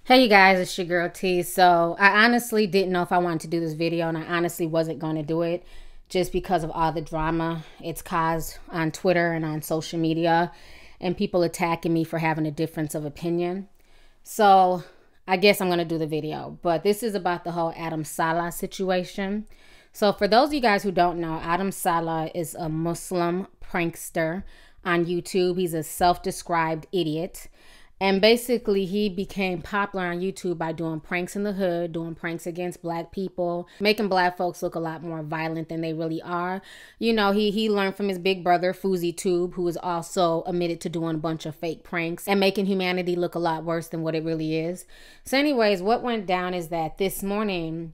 Hey you guys, it's your girl T. So I honestly didn't know if I wanted to do this video, and I honestly wasn't going to do it just because of all the drama it's caused on Twitter and on social media and people attacking me for having a difference of opinion. So I guess I'm going to do the video, but this is about the whole Adam Saleh situation. So for those of you guys who don't know, Adam Saleh is a Muslim prankster on YouTube. He's a self-described idiot. And basically, he became popular on YouTube by doing pranks in the hood, doing pranks against black people, making black folks look a lot more violent than they really are. You know, he learned from his big brother, FouseyTube, who is also admitted to doing a bunch of fake pranks and making humanity look a lot worse than what it really is. So anyways, what went down is that this morning,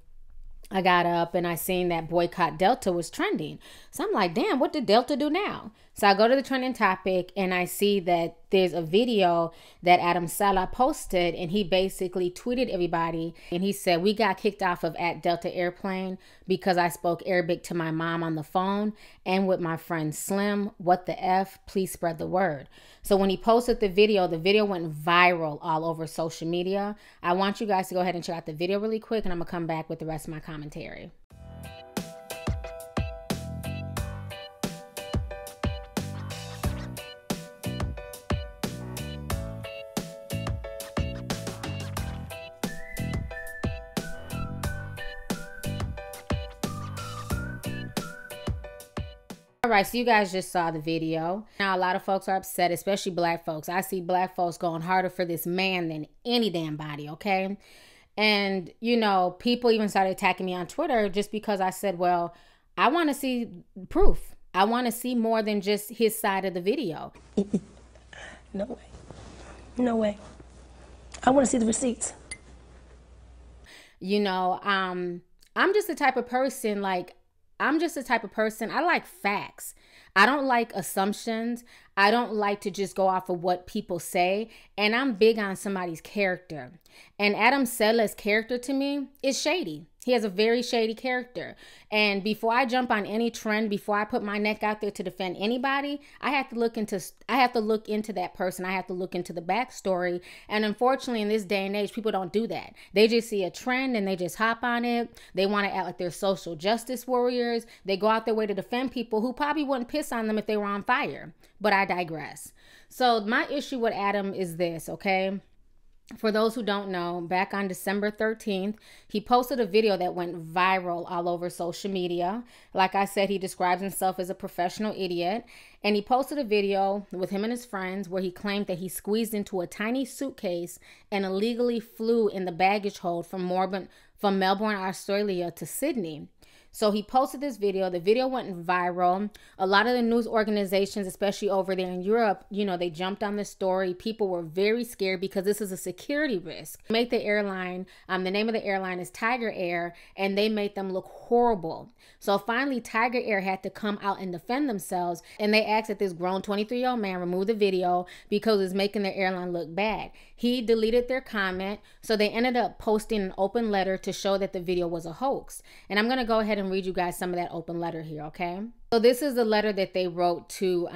I got up and I seen that boycott Delta was trending. So I'm like, damn, what did Delta do now? So I go to the trending topic and I see that there's a video that Adam Saleh posted, and he basically tweeted everybody and he said, we got kicked off of @Delta airplane because I spoke Arabic to my mom on the phone and with my friend Slim. What the F? Please spread the word. So when he posted the video went viral all over social media. I want you guys to go ahead and check out the video really quick, and I'm gonna come back with the rest of my commentary. All right, so you guys just saw the video. Now, a lot of folks are upset, especially black folks. I see black folks going harder for this man than any damn body, okay? And, you know, people even started attacking me on Twitter just because I said, well, I want to see proof. I want to see more than just his side of the video. No way. No way. I want to see the receipts. You know, I'm just the type of person, I like facts. I don't like assumptions. I don't like to just go off of what people say. And I'm big on somebody's character. And Adam Saleh's character to me is shady. He has a very shady character. And before I jump on any trend, before I put my neck out there to defend anybody, I have to look into that person. I have to look into the backstory. And unfortunately, in this day and age, people don't do that. They just see a trend and they just hop on it. They want to act like they're social justice warriors. They go out their way to defend people who probably wouldn't piss on them if they were on fire. But I digress. So my issue with Adam is this, okay? For those who don't know, back on December 13th, he posted a video that went viral all over social media. Like I said, he describes himself as a professional idiot. And he posted a video with him and his friends where he claimed that he squeezed into a tiny suitcase and illegally flew in the baggage hold from Melbourne, Australia to Sydney. So he posted this video. The video went viral. A lot of the news organizations, especially over there in Europe, you know, they jumped on the story. People were very scared because this is a security risk. They made the airline, the name of the airline is Tigerair, and they made them look horrible. So finally, Tigerair had to come out and defend themselves, and they asked that this grown 23-year-old man remove the video because it's making their airline look bad. He deleted their comment, so they ended up posting an open letter to show that the video was a hoax. And I'm going to go ahead and read you guys some of that open letter here, okay? So this is the letter that they wrote to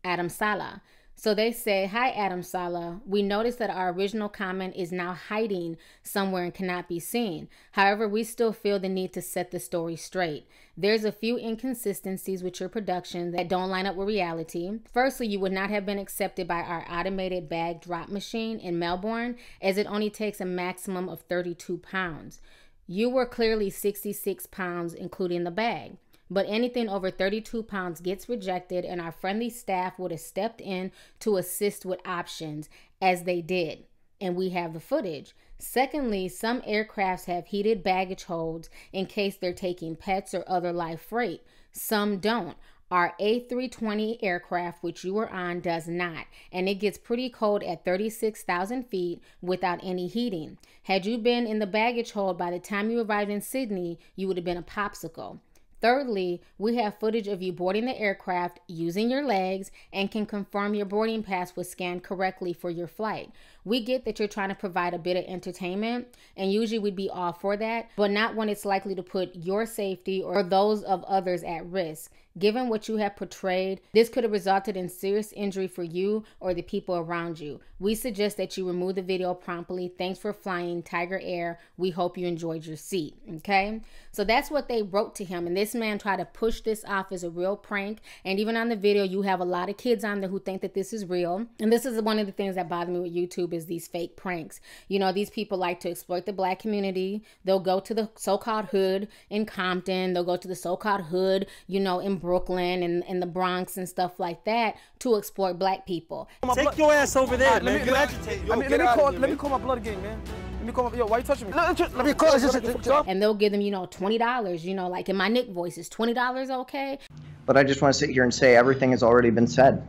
Adam Saleh. So they say, "Hi, Adam Saleh. We noticed that our original comment is now hiding somewhere and cannot be seen. However, we still feel the need to set the story straight. There's a few inconsistencies with your production that don't line up with reality. Firstly, you would not have been accepted by our automated bag drop machine in Melbourne, as it only takes a maximum of 32 pounds. You were clearly 66 pounds, including the bag. But anything over 32 pounds gets rejected, and our friendly staff would have stepped in to assist with options, as they did. And we have the footage. Secondly, some aircrafts have heated baggage holds in case they're taking pets or other live freight. Some don't. Our A320 aircraft, which you were on, does not, and it gets pretty cold at 36,000 feet without any heating. Had you been in the baggage hold by the time you arrived in Sydney, you would have been a popsicle. Thirdly, we have footage of you boarding the aircraft using your legs and can confirm your boarding pass was scanned correctly for your flight. We get that you're trying to provide a bit of entertainment, and usually we'd be all for that, but not when it's likely to put your safety or those of others at risk. Given what you have portrayed, this could have resulted in serious injury for you or the people around you. We suggest that you remove the video promptly. Thanks for flying Tigerair. We hope you enjoyed your seat. Okay? So that's what they wrote to him. And this man tried to push this off as a real prank. And even on the video, you have a lot of kids on there who think that this is real. And this is one of the things that bother me with YouTube is these fake pranks. You know, these people like to exploit the black community. They'll go to the so-called hood in Compton. They'll go to the so-called hood, you know, in Brooklyn and the Bronx and stuff like that to exploit black people. Take your ass over there, man. Let me call my blood again, man. Let me call my, yo, why you touching me? Let me call. And they'll give them, you know, $20, you know, like in my Nick voice, is $20 okay? But I just want to sit here and say everything has already been said.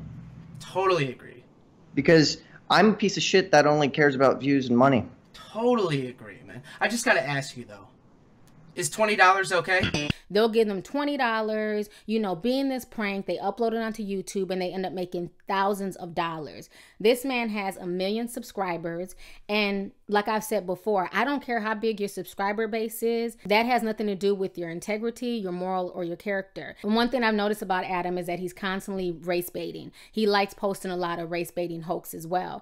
Totally agree. Because I'm a piece of shit that only cares about views and money. Totally agree, man. I just gotta ask you, though. Is $20 okay? They'll give them $20, you know, being this prank, they upload it onto YouTube and they end up making thousands of dollars. This man has 1 million subscribers. And like I've said before, I don't care how big your subscriber base is. That has nothing to do with your integrity, your moral, or your character. And one thing I've noticed about Adam is that he's constantly race baiting. He likes posting a lot of race baiting hoax as well.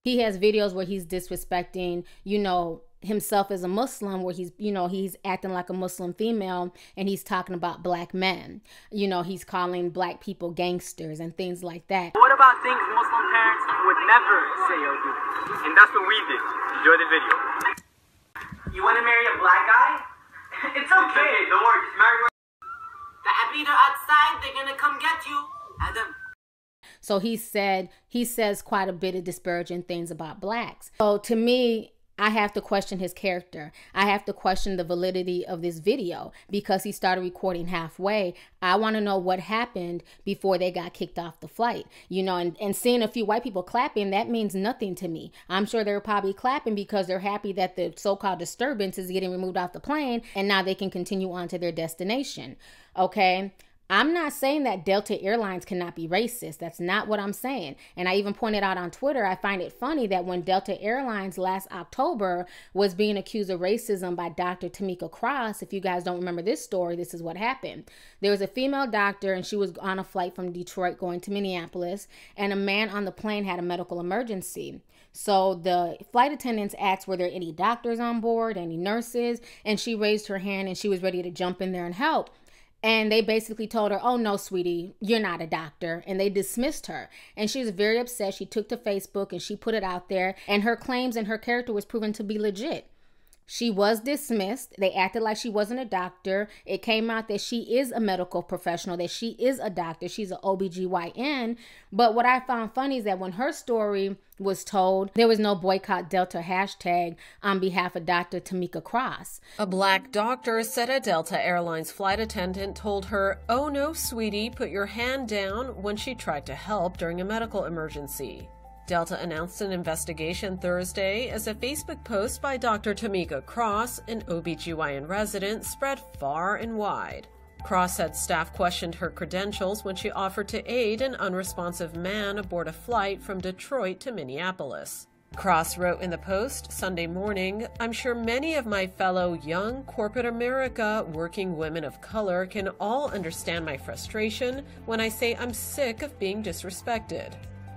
He has videos where he's disrespecting, you know, himself as a Muslim, where he's, you know, he's acting like a Muslim female and he's talking about black men. You know, he's calling black people gangsters and things like that. What about things Muslim parents would never say or do? And that's what we did. Enjoy the video. You want to marry a black guy? It's okay. Don't worry. Just marry her. The Abid are outside. They're going to come get you. Adam. So he says quite a bit of disparaging things about blacks. So to me, I have to question his character. I have to question the validity of this video because he started recording halfway. I want to know what happened before they got kicked off the flight. You know, and seeing a few white people clapping, that means nothing to me. I'm sure they're probably clapping because they're happy that the so-called disturbance is getting removed off the plane and now they can continue on to their destination. Okay? I'm not saying that Delta Airlines cannot be racist. That's not what I'm saying. And I even pointed out on Twitter, I find it funny that when Delta Airlines last October was being accused of racism by Dr. Tamika Cross, if you guys don't remember this story, this is what happened. There was a female doctor and she was on a flight from Detroit going to Minneapolis, and a man on the plane had a medical emergency. So the flight attendants asked, were there any doctors on board, any nurses? And she raised her hand and she was ready to jump in there and help. And they basically told her, oh, no, sweetie, you're not a doctor. And they dismissed her. And she was very upset. She took to Facebook and she put it out there. And her claims and her character was proven to be legit. She was dismissed. They acted like she wasn't a doctor. It came out that she is a medical professional, that she is a doctor. She's an OBGYN. But what I found funny is that when her story was told, there was no boycott Delta hashtag on behalf of Dr. Tamika Cross. A black doctor said a Delta Airlines flight attendant told her, "Oh no, sweetie, put your hand down," when she tried to help during a medical emergency. Delta announced an investigation Thursday as a Facebook post by Dr. Tamika Cross, an OBGYN resident, spread far and wide. Cross said staff questioned her credentials when she offered to aid an unresponsive man aboard a flight from Detroit to Minneapolis. Cross wrote in the post Sunday morning, "I'm sure many of my fellow young corporate America working women of color can all understand my frustration when I say I'm sick of being disrespected."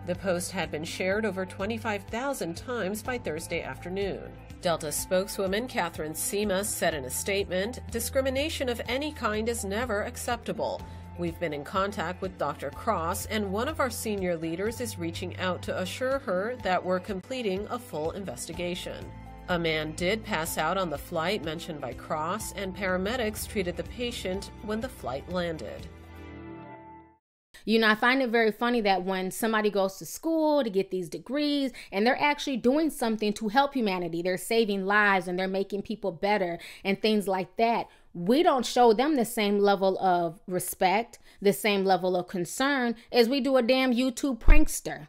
The post had been shared over 25,000 times by Thursday afternoon. Delta spokeswoman Catherine Seamus said in a statement, "Discrimination of any kind is never acceptable. We've been in contact with Dr. Cross, and one of our senior leaders is reaching out to assure her that we're completing a full investigation." A man did pass out on the flight mentioned by Cross, and paramedics treated the patient when the flight landed. You know, I find it very funny that when somebody goes to school to get these degrees and they're actually doing something to help humanity, they're saving lives and they're making people better and things like that, we don't show them the same level of respect, the same level of concern as we do a damn YouTube prankster.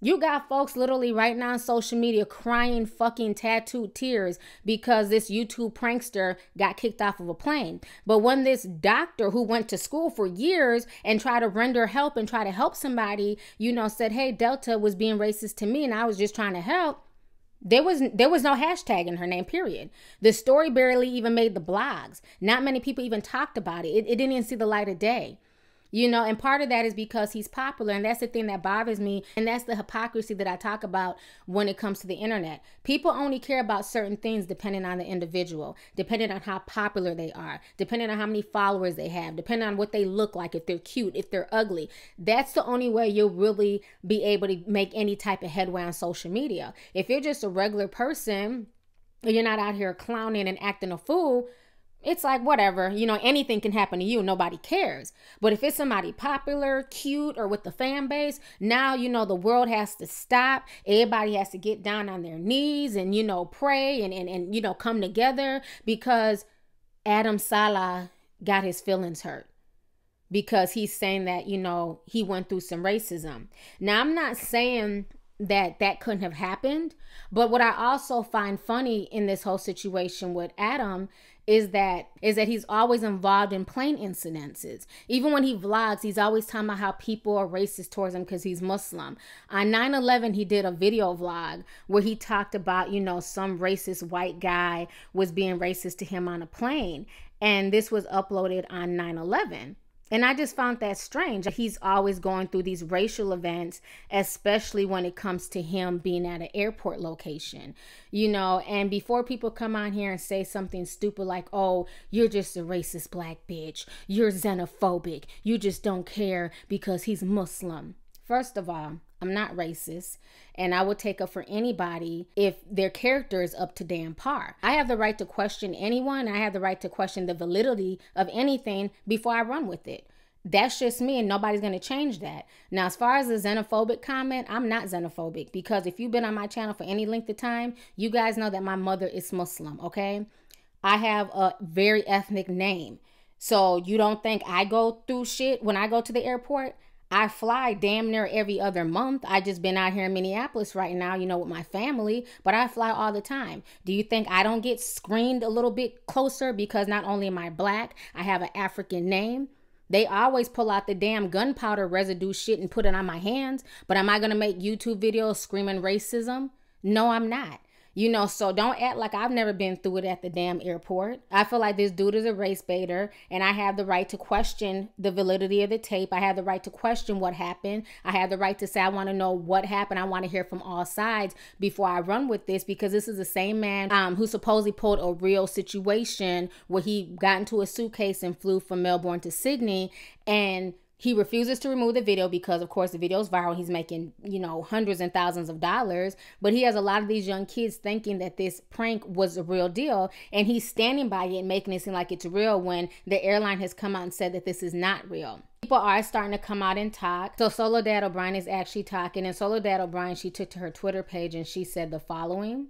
You got folks literally right now on social media crying fucking tattooed tears because this YouTube prankster got kicked off of a plane. But when this doctor who went to school for years and tried to render help and try to help somebody, you know, said, hey, Delta was being racist to me and I was just trying to help, there was no hashtag in her name, period. The story barely even made the blogs. Not many people even talked about it. It didn't even see the light of day. You know, and part of that is because he's popular, and that's the thing that bothers me, and that's the hypocrisy that I talk about when it comes to the internet. People only care about certain things depending on the individual, depending on how popular they are, depending on how many followers they have, depending on what they look like, if they're cute, if they're ugly. That's the only way you'll really be able to make any type of headway on social media. If you're just a regular person, and you're not out here clowning and acting a fool, it's like, whatever, you know, anything can happen to you. Nobody cares. But if it's somebody popular, cute, or with the fan base, now, you know, the world has to stop. Everybody has to get down on their knees and, you know, pray and you know, come together because Adam Saleh got his feelings hurt because he's saying that, you know, he went through some racism. Now, I'm not saying that couldn't have happened, but what I also find funny in this whole situation with Adam is that he's always involved in plane incidences. Even when he vlogs, he's always talking about how people are racist towards him because he's Muslim. On 9/11, he did a video vlog where he talked about, you know, some racist white guy was being racist to him on a plane. And this was uploaded on 9/11. And I just found that strange. He's always going through these racial events, especially when it comes to him being at an airport location, you know, and before people come on here and say something stupid like, oh, you're just a racist black bitch, you're xenophobic, you just don't care because he's Muslim. First of all, I'm not racist, and I would take up for anybody if their character is up to damn par. I have the right to question anyone. I have the right to question the validity of anything before I run with it. That's just me, and nobody's going to change that. Now, as far as the xenophobic comment, I'm not xenophobic because if you've been on my channel for any length of time, you guys know that my mother is Muslim, okay? I have a very ethnic name. So you don't think I go through shit when I go to the airport? I fly damn near every other month. I just been out here in Minneapolis right now, you know, with my family, but I fly all the time. Do you think I don't get screened a little bit closer because not only am I black, I have an African name? They always pull out the damn gunpowder residue shit and put it on my hands, but am I going to make YouTube videos screaming racism? No, I'm not. You know, so don't act like I've never been through it at the damn airport. I feel like this dude is a race baiter, and I have the right to question the validity of the tape. I have the right to question what happened. I have the right to say I want to know what happened. I want to hear from all sides before I run with this, because this is the same man who supposedly pulled a real situation where he got into a suitcase and flew from Melbourne to Sydney, and he refuses to remove the video because, of course, the video is viral. He's making, you know, hundreds and thousands of dollars. But he has a lot of these young kids thinking that this prank was a real deal. And he's standing by it, making it seem like it's real when the airline has come out and said that this is not real. People are starting to come out and talk. So Soledad O'Brien is actually talking. And Soledad O'Brien, she took to her Twitter page and she said the following.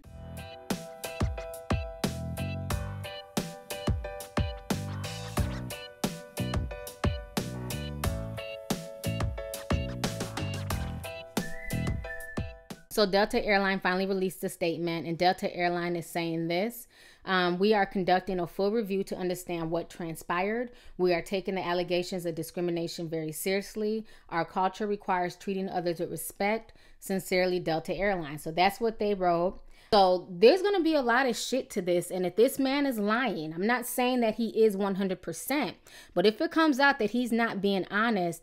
So Delta Airline finally released a statement, and Delta Airline is saying this. We are conducting a full review to understand what transpired. We are taking the allegations of discrimination very seriously. Our culture requires treating others with respect. Sincerely, Delta Airlines. So that's what they wrote. So there's going to be a lot of shit to this. And if this man is lying, I'm not saying that he is 100%. But if it comes out that he's not being honest,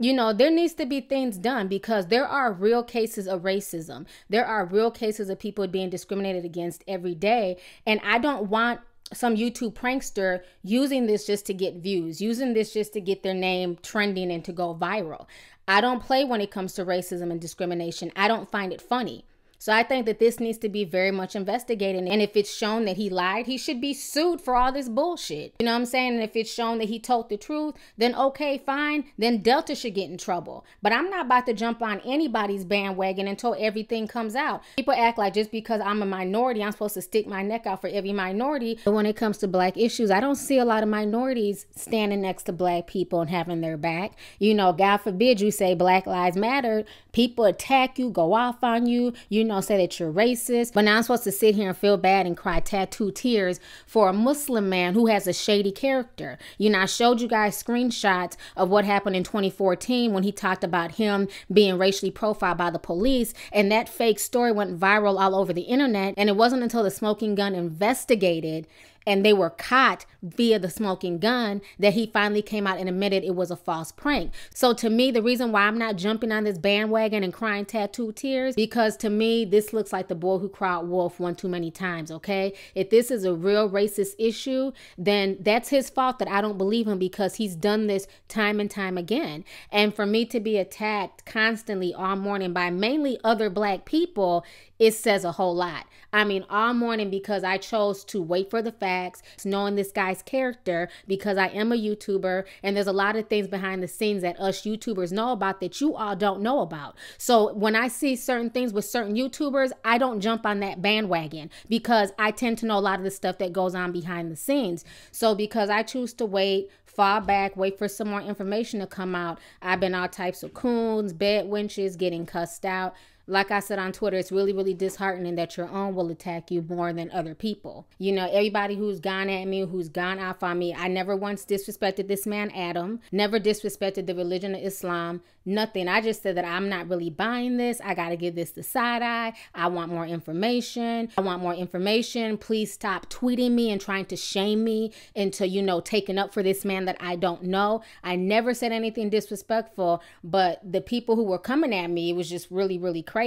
you know, there needs to be things done, because there are real cases of racism. There are real cases of people being discriminated against every day. And I don't want some YouTube prankster using this just to get views, using this just to get their name trending and to go viral. I don't play when it comes to racism and discrimination. I don't find it funny. So I think that this needs to be very much investigated. And if it's shown that he lied, he should be sued for all this bullshit. You know what I'm saying? And if it's shown that he told the truth, then okay, fine. Then Delta should get in trouble. But I'm not about to jump on anybody's bandwagon until everything comes out. People act like just because I'm a minority, I'm supposed to stick my neck out for every minority. But when it comes to black issues, I don't see a lot of minorities standing next to black people and having their back. You know, God forbid you say Black Lives Matter. People attack you, go off on you, you know, say that you're racist. But now I'm supposed to sit here and feel bad and cry tattoo tears for a Muslim man who has a shady character. You know, I showed you guys screenshots of what happened in 2014 when he talked about him being racially profiled by the police, and that fake story went viral all over the internet. And it wasn't until the Smoking Gun investigated and they were caught via the Smoking Gun that he finally came out and admitted it was a false prank. So to me, the reason why I'm not jumping on this bandwagon and crying tattoo tears, because to me, this looks like the boy who cried wolf one too many times, okay? If this is a real racist issue, then that's his fault that I don't believe him, because he's done this time and time again. And for me to be attacked constantly all morning by mainly other black people, it says a whole lot. I mean, all morning, because I chose to wait for the facts, knowing this guy's character, because I am a YouTuber and there's a lot of things behind the scenes that us YouTubers know about that you all don't know about. So when I see certain things with certain YouTubers, I don't jump on that bandwagon because I tend to know a lot of the stuff that goes on behind the scenes. So because I choose to wait, fall back, wait for some more information to come out, I've been all types of coons, bed wenches, getting cussed out. Like I said on Twitter, it's really, really disheartening that your own will attack you more than other people. You know, everybody who's gone at me, who's gone off on me, I never once disrespected this man, Adam, never disrespected the religion of Islam, nothing. I just said that I'm not really buying this. I got to give this the side eye. I want more information. I want more information. Please stop tweeting me and trying to shame me into, you know, taking up for this man that I don't know. I never said anything disrespectful, but the people who were coming at me, it was just really, really crazy.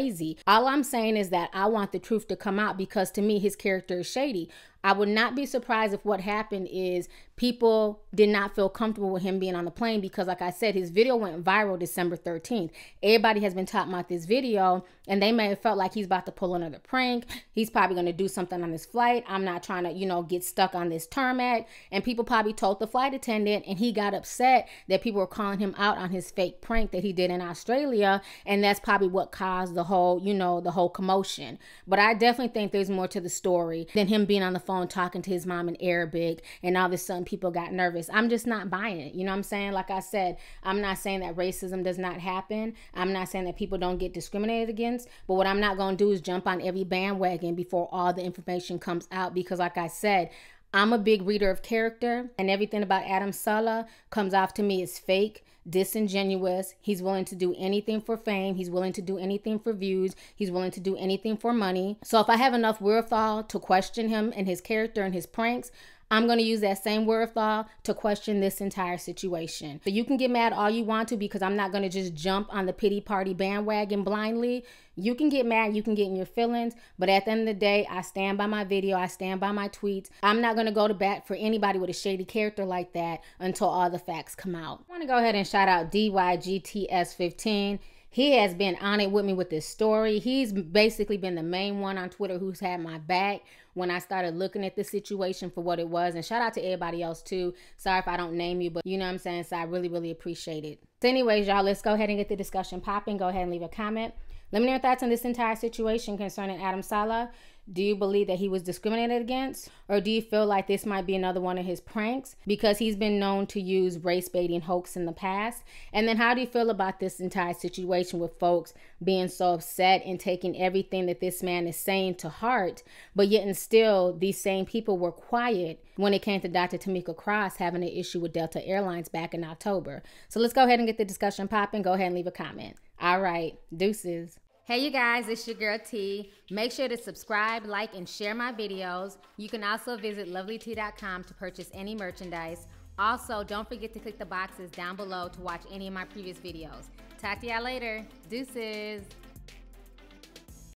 All I'm saying is that I want the truth to come out, because to me, his character is shady. I would not be surprised if what happened is people did not feel comfortable with him being on the plane, because like I said, his video went viral December 13th. Everybody has been talking about this video, and they may have felt like he's about to pull another prank. He's probably going to do something on this flight. I'm not trying to, you know, get stuck on this tarmac. And people probably told the flight attendant, and he got upset that people were calling him out on his fake prank that he did in Australia. And that's probably what caused the whole, you know, the whole commotion. But I definitely think there's more to the story than him being on the phone talking to his mom in Arabic, and all of a sudden people got nervous. I'm just not buying it. You know what I'm saying? Like I said, I'm not saying that racism does not happen. I'm not saying that people don't get discriminated against, but what I'm not going to do is jump on every bandwagon before all the information comes out, because like I said, I'm a big reader of character, and everything about Adam Saleh comes off to me as fake, disingenuous. He's willing to do anything for fame. He's willing to do anything for views. He's willing to do anything for money. So if I have enough wherewithal to question him and his character and his pranks, I'm going to use that same wherewithal to question this entire situation. So you can get mad all you want to, because I'm not going to just jump on the pity party bandwagon blindly. You can get mad, you can get in your feelings, but at the end of the day, I stand by my video, I stand by my tweets. I'm not going to go to bat for anybody with a shady character like that until all the facts come out. I want to go ahead and shout out DYGTS15. He has been on it with me with this story. He's basically been the main one on Twitter who's had my back when I started looking at the situation for what it was. And shout out to everybody else too. Sorry if I don't name you, but you know what I'm saying? So I really, really appreciate it. So anyways, y'all, let's go ahead and get the discussion popping. Go ahead and leave a comment. Let me know your thoughts on this entire situation concerning Adam Saleh. Do you believe that he was discriminated against? Or do you feel like this might be another one of his pranks? Because he's been known to use race baiting hoax in the past. And then how do you feel about this entire situation with folks being so upset and taking everything that this man is saying to heart, but yet and still these same people were quiet when it came to Dr. Tamika Cross having an issue with Delta Airlines back in October? So let's go ahead and get the discussion popping. Go ahead and leave a comment. All right, deuces. Hey you guys, it's your girl T. Make sure to subscribe, like, and share my videos. You can also visit Lovelyti.com to purchase any merchandise. Also, don't forget to click the boxes down below to watch any of my previous videos. Talk to y'all later. Deuces.